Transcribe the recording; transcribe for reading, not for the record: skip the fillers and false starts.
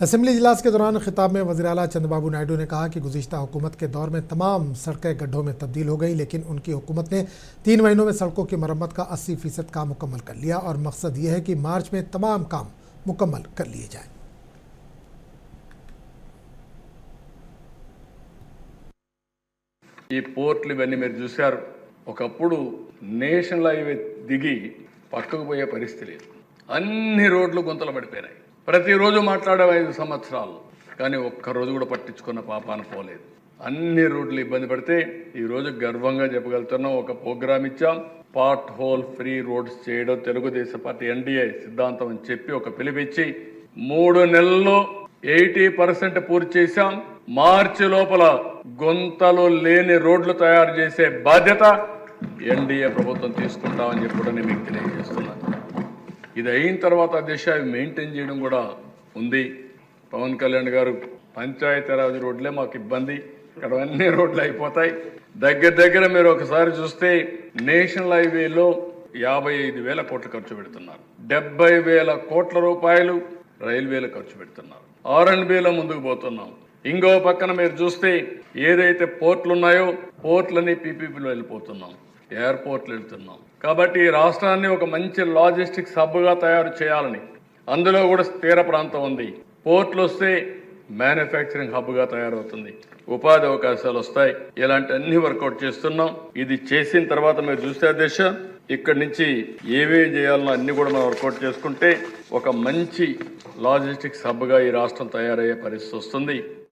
Assembly इजलास के दौरान खिताब में वज़ीर आला चंद्रबाबू नायडू ने कहा कि गुज़िश्ता हुकूमत के दौर में तमाम सड़कें गड्ढों में तब्दील हो गई, लेकिन उनकी हुकूमत ने 3 महीनों में सड़कों की मरम्मत का 80% काम मुकम्मल कर लिया और मकसद ये है कि मार्च में तमाम काम मुकम्मल कर लिए जाएँ। ఈ పోర్ట్లు ఇవన్నీ మీరు చూశారు. ఒకప్పుడు నేషనల్ హైవే దిగి పక్కకు పోయే పరిస్థితి లేదు. అన్ని రోడ్లు గుంతలు పడిపోయినాయి. ప్రతిరోజు మాట్లాడే 5 సంవత్సరాలు, కానీ ఒక్కరోజు కూడా పట్టించుకున్న పాపాన పోలేదు. అన్ని రోడ్లు ఇబ్బంది పడితే ఈరోజు గర్వంగా చెప్పగలుగుతున్నాం. ఒక ప్రోగ్రామ్ ఇచ్చాం, పార్ట్ హోల్ ఫ్రీ రోడ్స్ చేయడం తెలుగుదేశం పార్టీ ఎన్డీఏ సిద్ధాంతం అని చెప్పి ఒక పిలిపిచ్చి 3 నెలల్లో 80% పూర్తి చేశాం. మార్చి లోపల గుంతలు లేని రోడ్లు తయారు చేసే బాధ్యత ఎన్డీఏ ప్రభుత్వం తీసుకుంటామని చెప్పి కూడా నేను మీకు తెలియజేస్తున్నాను. ఇది అయిన తర్వాత దిశ మెయింటైన్ చేయడం కూడా ఉంది. పవన్ కళ్యాణ్ గారు పంచాయతీరాజ్ రోడ్లే మాకు ఇబ్బంది, ఇక్కడ అన్ని రోడ్లు అయిపోతాయి. దగ్గర మీరు ఒకసారి చూస్తే నేషనల్ హైవేలో 55,000 కోట్లు ఖర్చు పెడుతున్నారు. 70,000 కోట్ల రూపాయలు రైల్వేలు ఖర్చు పెడుతున్నారు. R&Bలో ముందుకు పోతున్నాం. ఇంకో పక్కన మీరు చూస్తే ఏదైతే పోర్ట్లు ఉన్నాయో పోర్ట్లని పీపీపీలో వెళ్ళిపోతున్నాం, ఎయిర్పోర్ట్లు వెళ్తున్నాం. కాబట్టి ఈ రాష్ట్రాన్ని ఒక మంచి లాజిస్టిక్స్ హబ్గా తయారు చేయాలని, అందులో కూడా తీర ప్రాంతం ఉంది. పోర్ట్లు వస్తే మ్యానుఫ్యాక్చరింగ్ హబ్గా తయారవుతుంది, ఉపాధి అవకాశాలు వస్తాయి. ఇలాంటి అన్ని వర్కౌట్ చేస్తున్నాం. ఇది చేసిన తర్వాత మీరు చూస్తే దిశ ఇక్కడి నుంచి ఏమేమి చేయాలనో అన్ని కూడా మనం వర్కౌట్ చేసుకుంటే ఒక మంచి లాజిస్టిక్స్ హబ్గా ఈ రాష్ట్రం తయారయ్యే పరిస్థితి వస్తుంది.